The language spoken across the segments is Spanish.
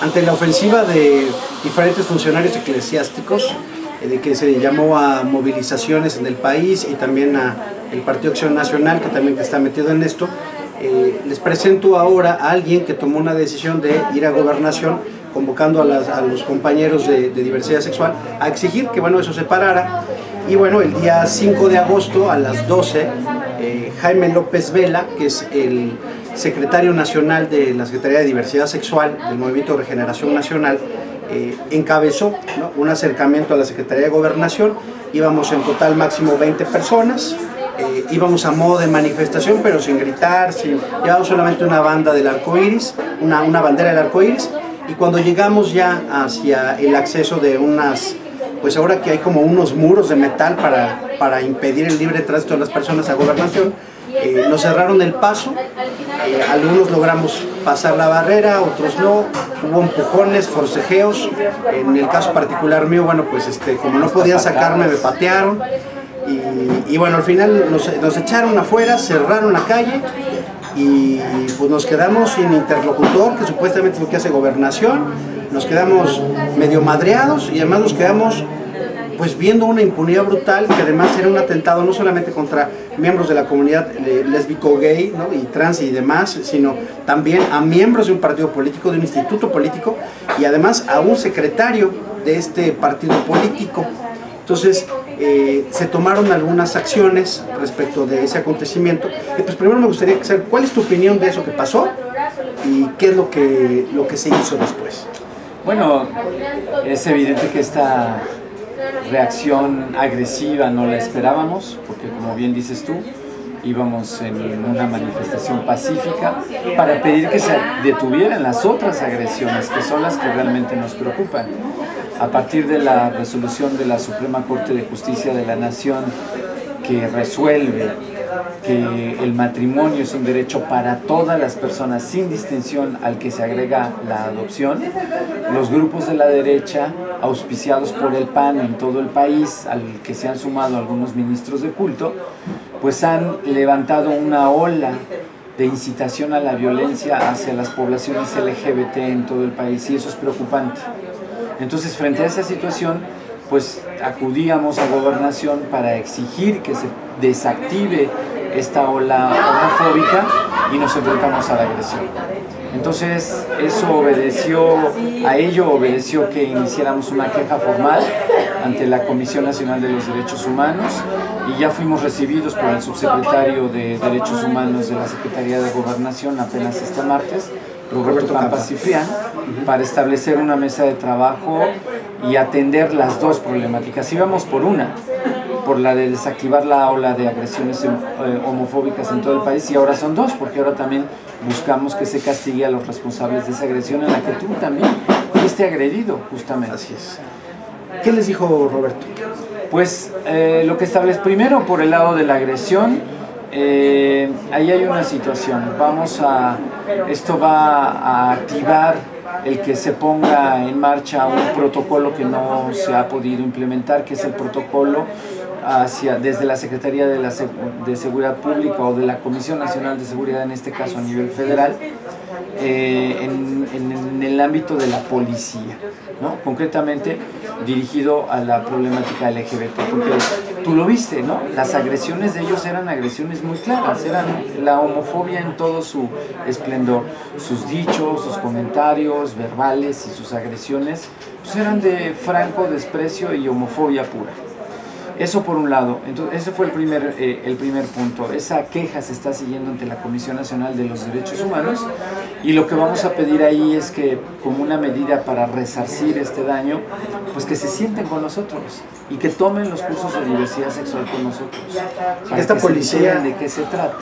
ante la ofensiva de diferentes funcionarios eclesiásticos, de que se llamó a movilizaciones en el país y también a el Partido Acción Nacional, que también está metido en esto, les presento ahora a alguien que tomó una decisión de ir a Gobernación, convocando a los compañeros de diversidad sexual a exigir que eso se parara. Y el día 5 de agosto a las 12, Jaime López Vela, que es el secretario nacional de la Secretaría de Diversidad Sexual del Movimiento de Regeneración Nacional, encabezó un acercamiento a la Secretaría de Gobernación. Íbamos en total máximo 20 personas, íbamos a modo de manifestación, pero sin gritar, llevamos solamente una banda del arco iris, una bandera del arco iris, y cuando llegamos ya hacia el acceso de unas, pues ahora que hay como unos muros de metal para impedir el libre tránsito de las personas a Gobernación, nos cerraron el paso. Algunos logramos pasar la barrera, otros no, hubo empujones, forcejeos. En el caso particular mío, como no podían sacarme, me patearon y al final nos echaron afuera, cerraron la calle y pues nos quedamos sin interlocutor, que supuestamente es lo que hace Gobernación. Nos quedamos medio madreados y además nos quedamos pues viendo una impunidad brutal, que además era un atentado no solamente contra miembros de la comunidad lésbico, gay, ¿no?, y trans y demás, sino también a miembros de un partido político, de un instituto político, y además a un secretario de este partido político. Entonces se tomaron algunas acciones respecto de ese acontecimiento. Y pues primero me gustaría saber cuál es tu opinión de eso que pasó y qué es lo que se hizo después. Bueno, es evidente que esta reacción agresiva no la esperábamos, porque como bien dices tú, íbamos en una manifestación pacífica para pedir que se detuvieran las otras agresiones, que son las que realmente nos preocupan. A partir de la resolución de la Suprema Corte de Justicia de la Nación, que resuelve que el matrimonio es un derecho para todas las personas sin distinción, al que se agrega la adopción, los grupos de la derecha, auspiciados por el PAN en todo el país, al que se han sumado algunos ministros de culto, pues han levantado una ola de incitación a la violencia hacia las poblaciones LGBT en todo el país, y eso es preocupante. Entonces, frente a esa situación, pues acudíamos a Gobernación para exigir que se desactive esta ola homofóbica y nos enfrentamos a la agresión. Entonces a ello obedeció que iniciáramos una queja formal ante la Comisión Nacional de los Derechos Humanos, y ya fuimos recibidos por el subsecretario de Derechos Humanos de la Secretaría de Gobernación apenas este martes, Roberto Campas Cifrián, para establecer una mesa de trabajo y atender las dos problemáticas. Íbamos por la de desactivar la ola de agresiones homofóbicas en todo el país, y ahora son dos, porque ahora también buscamos que se castigue a los responsables de esa agresión en la que tú también fuiste agredido, justamente. Así es. ¿Qué les dijo Roberto? Pues lo que establece primero por el lado de la agresión, ahí hay una situación. Esto va a activar el que se ponga en marcha un protocolo que no se ha podido implementar, que es el protocolo desde la Secretaría de Seguridad Pública o de la Comisión Nacional de Seguridad, en este caso a nivel federal, en el ámbito de la policía, ¿no? Concretamente dirigido a la problemática LGBT, porque tú lo viste, ¿no? Las agresiones de ellos eran agresiones muy claras, eran la homofobia en todo su esplendor. Sus dichos, sus comentarios verbales y sus agresiones pues eran de franco desprecio y homofobia pura. Eso por un lado. Entonces, ese fue el primer punto. Esa queja se está siguiendo ante la Comisión Nacional de los Derechos Humanos, y lo que vamos a pedir ahí es que, como una medida para resarcir este daño, pues que se sienten con nosotros y que tomen los cursos de diversidad sexual con nosotros. Esta policía, ¿de qué se trata?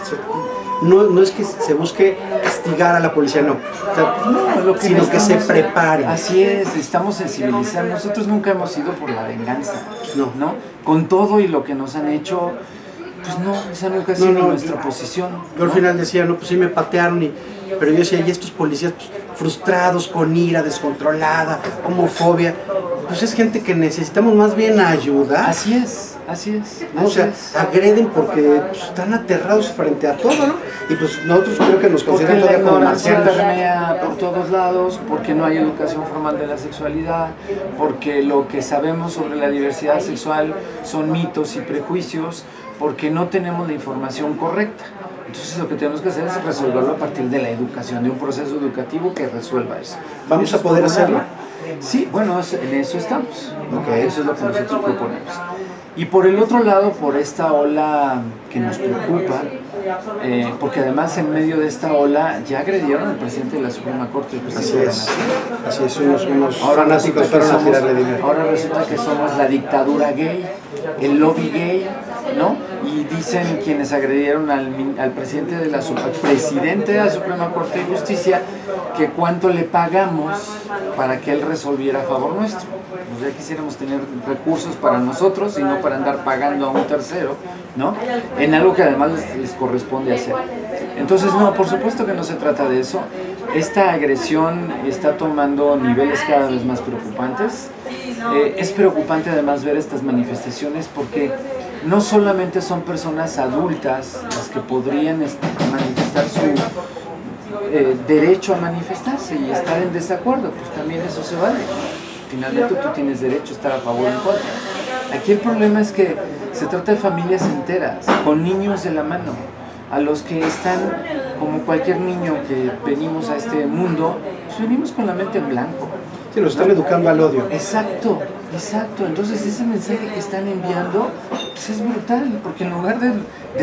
No es que se busque castigar a la policía, no. O sea, sino que se prepare. Así es, estamos sensibilizando. Nosotros nunca hemos ido por la venganza, ¿no? Con todo y lo que nos han hecho, pues no, esa nunca ha sido nuestra posición. Yo al final decía, pues sí me patearon, pero yo decía, y estos policías pues, frustrados, con ira descontrolada, homofobia, pues es gente que necesitamos más bien ayuda. Así es. así es. ¿no? O sea, agreden porque pues, están aterrados frente a todo, ¿no? Y pues nosotros creo que nos Porque consideran la todavía como ignorancia marcianos. permea por todos lados, porque no hay educación formal de la sexualidad, porque lo que sabemos sobre la diversidad sexual son mitos y prejuicios, porque no tenemos la información correcta. Entonces lo que tenemos que hacer es resolverlo a partir de la educación, de un proceso educativo que resuelva eso. ¿Vamos Eso a poder es por un hacerlo? lado. Sí, bueno, en eso estamos, ¿no? Okay. Eso es lo que nosotros proponemos. Y por el otro lado, por esta ola que nos preocupa, porque además en medio de esta ola ya agredieron al presidente de la Suprema Corte de Justicia de la Nación. Así es, unos Ahora fanáticos resulta, que fueron a tirarle somos, dinero. ahora resulta que somos la dictadura gay, el lobby gay, ¿no? Y dicen quienes agredieron al presidente de presidente de la Suprema Corte de Justicia que cuánto le pagamos para que él resolviera a favor nuestro. Pues ya quisiéramos tener recursos para nosotros y no para andar pagando a un tercero, ¿no? En algo que además les corresponde hacer. Entonces, no, por supuesto que no se trata de eso. Esta agresión está tomando niveles cada vez más preocupantes. Es preocupante además ver estas manifestaciones porque no solamente son personas adultas las que podrían manifestar su derecho a manifestarse y estar en desacuerdo, pues también eso se vale. Finalmente tú tienes derecho a estar a favor o en contra. Aquí el problema es que se trata de familias enteras, con niños de la mano, a los que están, como cualquier niño que venimos a este mundo, pues venimos con la mente en blanco. Sí, los están educando al odio. Exacto, exacto. Entonces ese mensaje que están enviando pues es brutal, porque en lugar de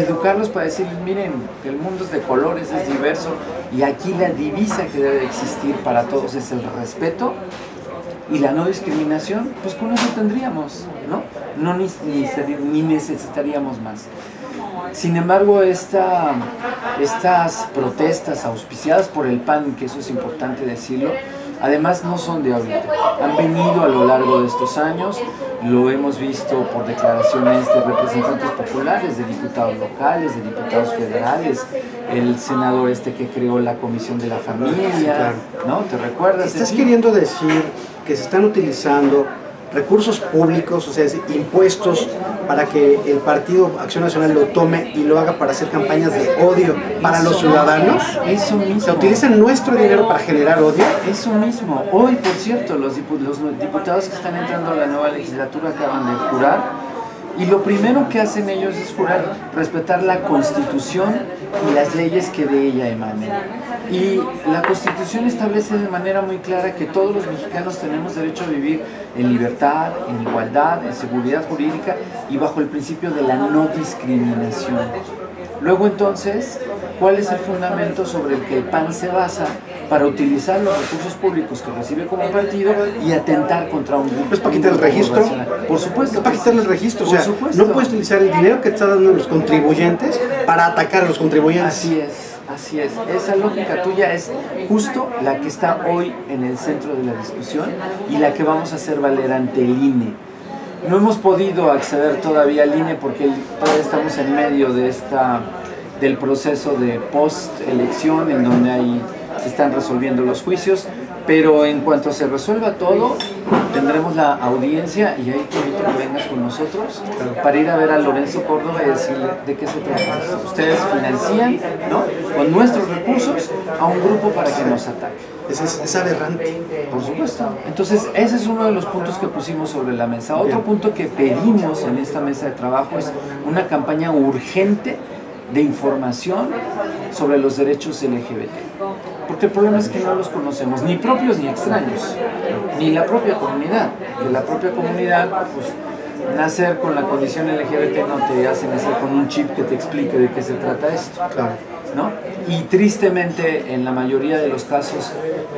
educarlos para decirles, miren, el mundo es de colores, es diverso, y aquí la divisa que debe existir para todos es el respeto y la no discriminación, pues con eso tendríamos, ¿no? Ni necesitaríamos más. Sin embargo, estas protestas auspiciadas por el PAN, que eso es importante decirlo, además no son de ahorita, han venido a lo largo de estos años, lo hemos visto por declaraciones de representantes populares, de diputados locales, de diputados federales, el senador que creó la Comisión de la Familia, ¿no? ¿Te recuerdas? ¿Estás queriendo decir que se están utilizando recursos públicos, o sea, impuestos, para que el Partido Acción Nacional lo tome y lo haga para hacer campañas de odio para los ciudadanos? Eso mismo. ¿Se utilizan nuestro dinero para generar odio? Eso mismo. Hoy, por cierto, los diputados que están entrando a la nueva legislatura acaban de jurar, y lo primero que hacen ellos es jurar respetar la Constitución y las leyes que de ella emanen. Y la Constitución establece de manera muy clara que todos los mexicanos tenemos derecho a vivir en libertad, en igualdad, en seguridad jurídica y bajo el principio de la no discriminación. Luego entonces, ¿cuál es el fundamento sobre el que el PAN se basa para utilizar los recursos públicos que recibe como partido y atentar contra un grupo? ¿Es para quitar el registro? Por supuesto. Es para quitarle el registro, o sea, supuesto. no puedes utilizar el dinero que te están dando los contribuyentes para atacar a los contribuyentes. Así es. Así es, esa lógica tuya es justo la que está hoy en el centro de la discusión y la que vamos a hacer valer ante el INE. No hemos podido acceder todavía al INE porque todavía estamos en medio del proceso de post-elección en donde se están resolviendo los juicios, pero en cuanto se resuelva todo, tendremos la audiencia y ahí te invito a que vengas con nosotros para ir a ver a Lorenzo Córdoba y decirle de qué se trata. Ustedes financian, ¿no?, con nuestros recursos a un grupo para que nos ataque. Es aberrante. Por supuesto. Entonces, ese es uno de los puntos que pusimos sobre la mesa. Otro punto que pedimos en esta mesa de trabajo es una campaña urgente de información sobre los derechos LGBT. Porque el problema es que no los conocemos, ni propios ni extraños, ni la propia comunidad. Que la propia comunidad, pues, nacer con la condición LGBT no te hace nacer con un chip que te explique de qué se trata esto. Claro. ¿No? Y tristemente, en la mayoría de los casos,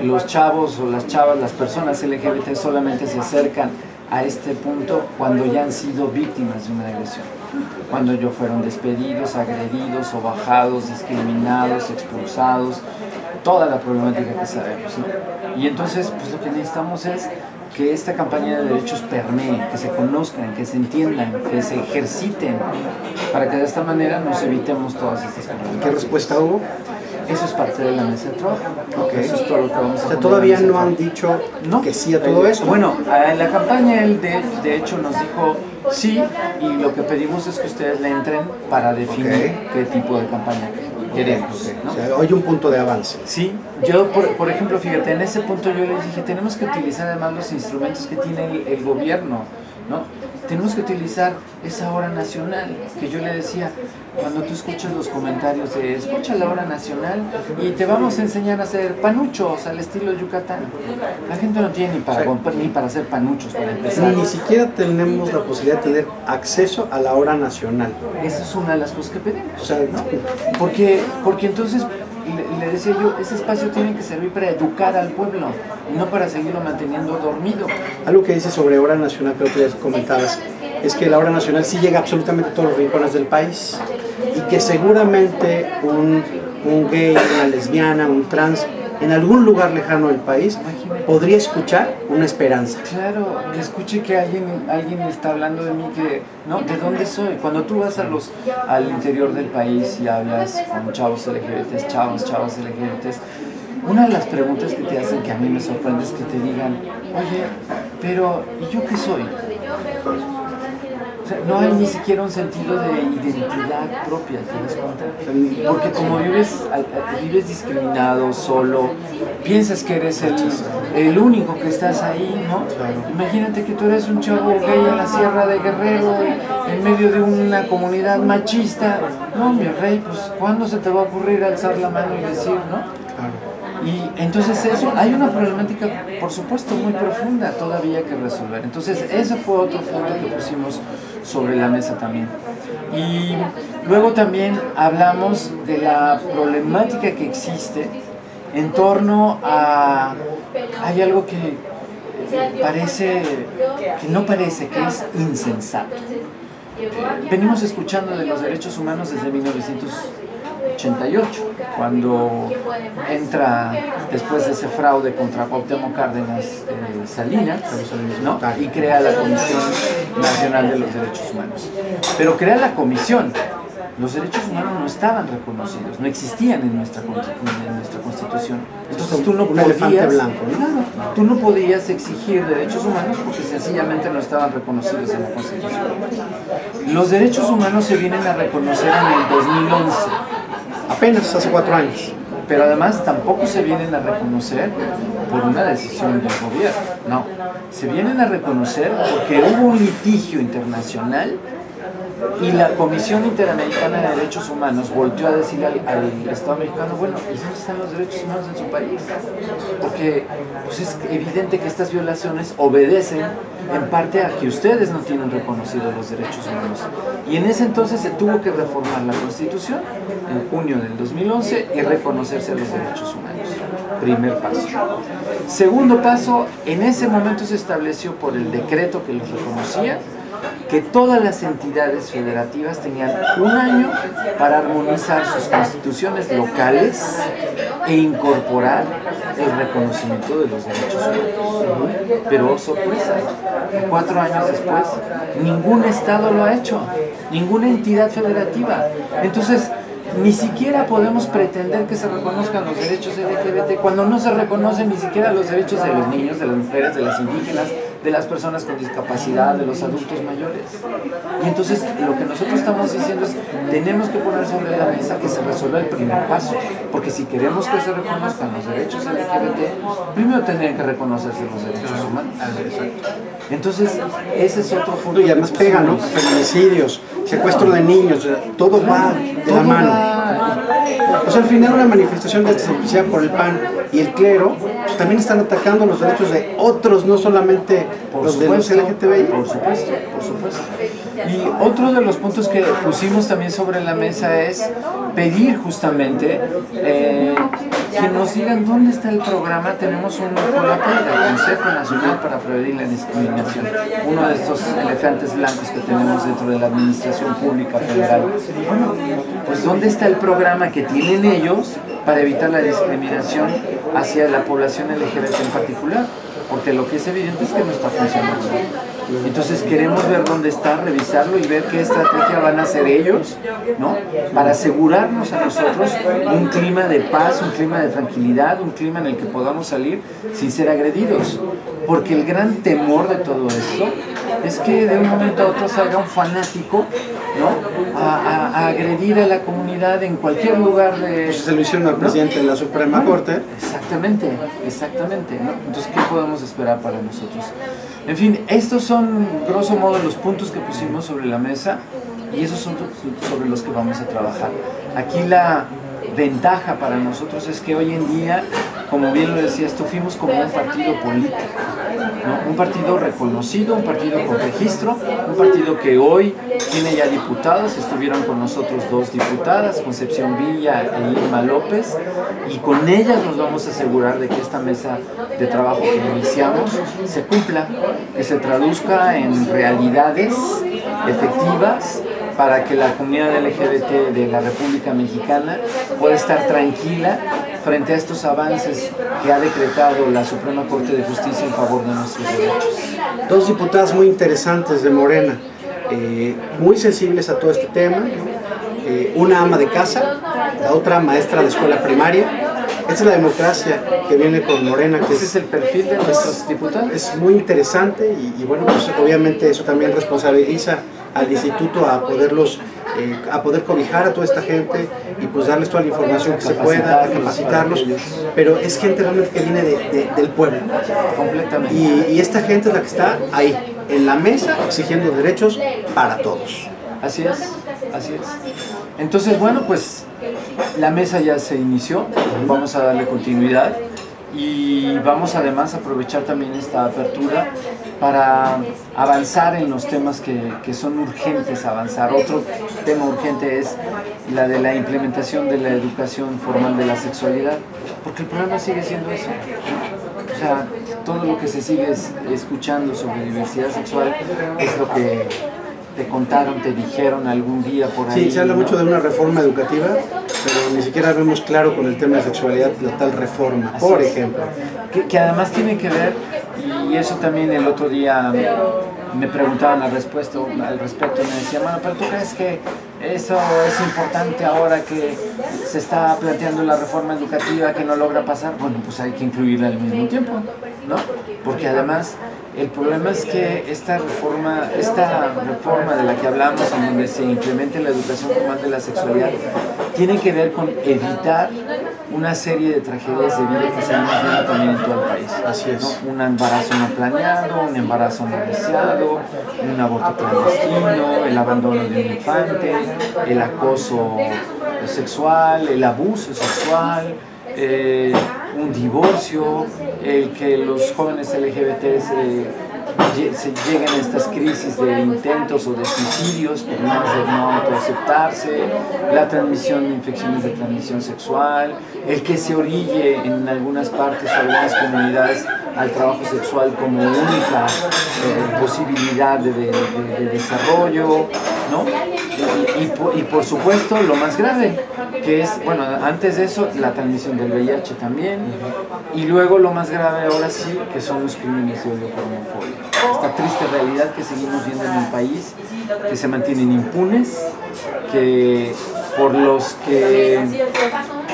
los chavos o las chavas, las personas LGBT solamente se acercan a este punto cuando ya han sido víctimas de una agresión, cuando ya fueron despedidos, agredidos o bajados, discriminados, expulsados, toda la problemática que sabemos, ¿no? Y entonces, pues lo que necesitamos es que esta campaña de derechos permee, que se conozcan, que se entiendan, que se ejerciten, para que de esta manera nos evitemos todas estas cosas. ¿Qué respuesta hubo? Eso es parte de la mesa de trabajo. Okay. Eso es todo lo que vamos a poner todavía en la mesa no de han trabajo. dicho que sí a todo esto. Bueno, en la campaña él de hecho nos dijo sí, y lo que pedimos es que ustedes le entren para definir qué tipo de campaña queremos, ¿no? O sea, hay un punto de avance. Sí, yo por ejemplo, fíjate, en ese punto yo les dije, tenemos que utilizar además los instrumentos que tiene el gobierno, ¿no? Tenemos que utilizar esa hora nacional, que yo le decía, cuando tú escuchas los comentarios de escucha la hora nacional y te vamos a enseñar a hacer panuchos al estilo Yucatán. La gente no tiene ni para hacer panuchos, para empezar. Ni siquiera tenemos la posibilidad de tener acceso a la hora nacional. Esa es una de las cosas que pedimos, O sea, ¿no? Porque entonces le decía yo, ese espacio tiene que servir para educar al pueblo y no para seguirlo manteniendo dormido. Algo que dice sobre hora nacional, que otro día comentabas, es que la hora nacional sí llega absolutamente a todos los rincones del país y que seguramente un gay, una lesbiana, un trans, en algún lugar lejano del país podría escuchar una esperanza. Claro, que escuche que alguien está hablando de mí, que no, ¿de dónde soy? Cuando tú vas al interior del país y hablas con chavos LGBTs, chavas LGBTs, una de las preguntas que te hacen que a mí me sorprende es que te digan, oye, pero ¿y yo qué soy? O sea, no hay ni siquiera un sentido de identidad propia, ¿te das cuenta? Porque como vives discriminado, solo, piensas que eres el único que estás ahí, ¿no? Imagínate que tú eres un chavo gay en la Sierra de Guerrero, en medio de una comunidad machista. No, mi rey, pues ¿cuándo se te va a ocurrir alzar la mano y decir, no? Y entonces hay una problemática, por supuesto, muy profunda todavía que resolver. Entonces ese fue otro punto que pusimos sobre la mesa también. Y luego también hablamos de la problemática que existe en torno a... Hay algo que que es insensato. Venimos escuchando de los derechos humanos desde 1988, cuando entra después de ese fraude contra Cuauhtémoc Cárdenas Salinas, ¿no? Y crea la Comisión Nacional de los Derechos Humanos. Pero crea la comisión. Los derechos humanos no estaban reconocidos, no existían en nuestra Constitución. Entonces tú no tú no podías exigir derechos humanos porque sencillamente no estaban reconocidos en la Constitución. Los derechos humanos se vienen a reconocer en el 2011. Apenas hace 4 años. Pero además tampoco se vienen a reconocer por una decisión del gobierno, no. Se vienen a reconocer porque hubo un litigio internacional y la Comisión Interamericana de Derechos Humanos volteó a decir al Estado mexicano, bueno, ¿y dónde están los derechos humanos en su país? Porque pues es evidente que estas violaciones obedecen en parte a que ustedes no tienen reconocidos los derechos humanos. Y en ese entonces se tuvo que reformar la Constitución en junio del 2011 y reconocerse los derechos humanos. Primer paso. Segundo paso, en ese momento se estableció por el decreto que los reconocía que todas las entidades federativas tenían un año para armonizar sus constituciones locales e incorporar el reconocimiento de los derechos humanos. Pero sorpresa, 4 años después, ningún estado lo ha hecho, ninguna entidad federativa. Entonces, ni siquiera podemos pretender que se reconozcan los derechos LGBT cuando no se reconocen ni siquiera los derechos de los niños, de las mujeres, de las indígenas, de las personas con discapacidad, de los adultos mayores. Y entonces lo que nosotros estamos diciendo es tenemos que poner sobre la mesa que se resuelva el primer paso, porque si queremos que se reconozcan los derechos LGBT, primero tendrían que reconocerse los derechos humanos. Entonces ese es otro punto. Y además pegan, ¿no? Feminicidios, secuestro de niños, todo va de la mano. O sea, al final una manifestación de esta oficial por el PAN y el clero, pues también están atacando los derechos de otros, no solamente los de los LGTBI. Por supuesto, por supuesto. Y otro de los puntos que pusimos también sobre la mesa es pedir justamente que nos digan dónde está el programa. Tenemos un coloquio del Consejo Nacional para Prevenir la Discriminación, uno de estos elefantes blancos que tenemos dentro de la Administración Pública Federal. Bueno, pues ¿dónde está el programa que tienen ellos para evitar la discriminación hacia la población LGBT en particular? Porque lo que es evidente es que no está funcionando. Entonces queremos ver dónde está, revisarlo y ver qué estrategia van a hacer ellos, ¿no? Para asegurarnos a nosotros un clima de paz, un clima de tranquilidad, un clima en el que podamos salir sin ser agredidos. Porque el gran temor de todo esto es que de un momento a otro salga un fanático, ¿no? a agredir a la comunidad en cualquier lugar de... Pues se lo hicieron al presidente de la Suprema Corte. Exactamente, ¿no? Entonces, ¿qué podemos esperar para nosotros? En fin, estos son, grosso modo, los puntos que pusimos sobre la mesa y esos son sobre los que vamos a trabajar. Aquí la ventaja para nosotros es que hoy en día, como bien lo decías tú, fuimos como un partido político, ¿no? Un partido reconocido, un partido con registro, un partido que hoy tiene ya diputados. Estuvieron con nosotros 2 diputadas, Concepción Villa e Irma López, y con ellas nos vamos a asegurar de que esta mesa de trabajo que iniciamos se cumpla, que se traduzca en realidades efectivas para que la comunidad LGBT de la República Mexicana pueda estar tranquila frente a estos avances que ha decretado la Suprema Corte de Justicia en favor de nuestros derechos. 2 diputadas muy interesantes de Morena, muy sensibles a todo este tema, una ama de casa, la otra maestra de escuela primaria. Esa es la democracia que viene con Morena. Que ese es el perfil de nuestros diputados. Es muy interesante y bueno, pues obviamente eso también responsabiliza al instituto a poderlos, a poder cobijar a toda esta gente y pues darles toda la información que se pueda, a capacitarlos, pero es gente realmente que viene del pueblo. Completamente. Y esta gente es la que está ahí, en la mesa, exigiendo derechos para todos. Así es. Entonces, bueno, pues la mesa ya se inició, vamos a darle continuidad y vamos además a aprovechar también esta apertura para avanzar en los temas que son urgentes avanzar. Otro tema urgente es la de la implementación de la educación formal de la sexualidad, porque el problema sigue siendo eso. O sea, todo lo que se sigue escuchando sobre diversidad sexual es lo que te contaron, te dijeron algún día por ahí. Sí, se habla mucho de una reforma educativa, pero ni siquiera vemos claro con el tema de sexualidad la tal reforma, por ejemplo. Que además tiene que ver, y eso también el otro día me preguntaban al respecto, me decían, bueno, pero ¿tú crees que eso es importante ahora que se está planteando la reforma educativa que no logra pasar? Bueno, pues hay que incluirla al mismo tiempo, ¿no? Porque además el problema es que esta reforma de la que hablamos, en donde se implemente la educación formal de la sexualidad, tiene que ver con evitar una serie de tragedias de vida que se han vivido también en todo el país. Así es. ¿No? Un embarazo no planeado, un embarazo no deseado, un aborto clandestino, el abandono de un infante, el acoso sexual, el abuso sexual, un divorcio, el que los jóvenes LGBT se lleguen a estas crisis de intentos o de suicidios por no autoaceptarse, la transmisión de infecciones de transmisión sexual, el que se orille en algunas partes o algunas comunidades al trabajo sexual como única posibilidad de desarrollo, ¿no? Y por supuesto lo más grave, que es, bueno, antes de eso la transmisión del VIH también, y luego lo más grave ahora sí, que son los crímenes de odio por homofobia. Esta triste realidad que seguimos viendo en el país, que se mantienen impunes, que por los que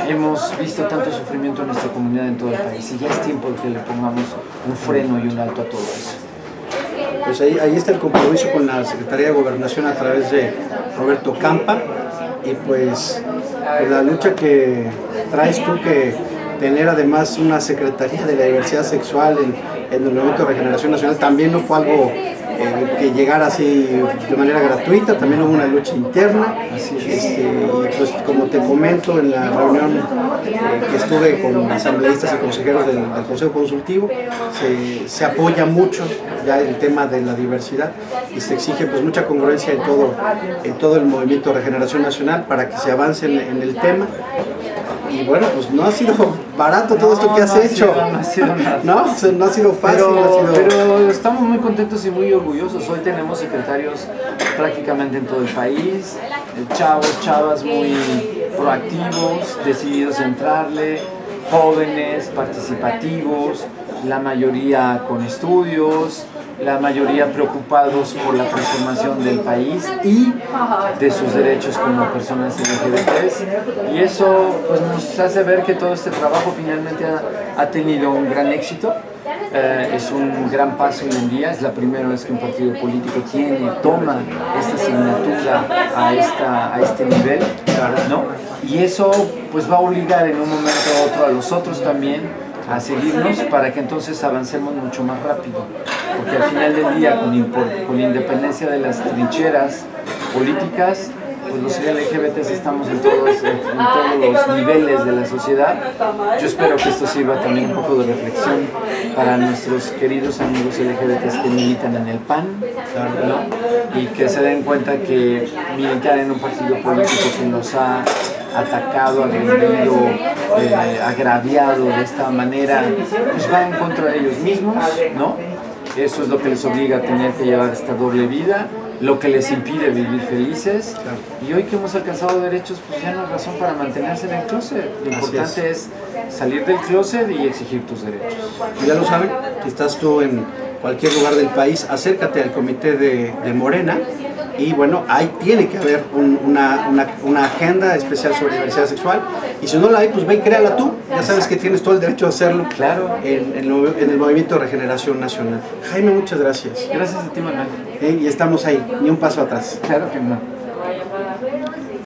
hemos visto tanto sufrimiento en nuestra comunidad en todo el país, y ya es tiempo de que le pongamos un freno y un alto a todo eso. Pues ahí está el compromiso con la Secretaría de Gobernación a través de Roberto Campa, y pues la lucha que traes tú, que tener además una Secretaría de la Diversidad Sexual en el Movimiento de Regeneración Nacional también no fue algo que llegara así de manera gratuita, también hubo una lucha interna. Y pues como te comento, en la reunión que estuve con asambleístas y consejeros del Consejo Consultivo, se apoya mucho ya el tema de la diversidad y se exige pues mucha congruencia en todo el Movimiento de Regeneración Nacional para que se avance en el tema. Y bueno, pues no ha sido barato todo esto que has hecho. No ha sido nada. No ha sido fácil. Pero estamos muy contentos y muy orgullosos. Hoy tenemos secretarios prácticamente en todo el país, chavas muy proactivos, decididos a entrarle, jóvenes, participativos, la mayoría con estudios, la mayoría preocupados por la transformación del país y de sus derechos como personas LGBTs, y eso pues nos hace ver que todo este trabajo finalmente ha tenido un gran éxito. Es un gran paso hoy en día, es la primera vez que un partido político toma esta asignatura a este nivel, ¿no? Y eso pues va a obligar en un momento u otro a los otros también a seguirnos para que entonces avancemos mucho más rápido, porque al final del día, con independencia de las trincheras políticas, pues los LGBTs estamos en todos los niveles de la sociedad. Yo espero que esto sirva también un poco de reflexión para nuestros queridos amigos LGBTs que militan en el PAN, ¿no? Y que se den cuenta que militar en un partido político que nos ha atacado, agredido, agraviado de esta manera, pues va en contra de ellos mismos, ¿no? Eso es lo que les obliga a tener que llevar esta doble vida, lo que les impide vivir felices. Y hoy que hemos alcanzado derechos, pues ya no hay razón para mantenerse en el closet. Lo importante es salir del closet y exigir tus derechos. Ya lo saben, si estás tú en cualquier lugar del país, acércate al comité de Morena. Y bueno, ahí tiene que haber una agenda especial sobre diversidad sexual. Y si no la hay, pues ve y créala tú. Ya sabes que tienes todo el derecho a hacerlo. Claro. En el Movimiento de Regeneración Nacional. Jaime, muchas gracias. Gracias a ti, Manuel. Y estamos ahí, ni un paso atrás. Claro que no.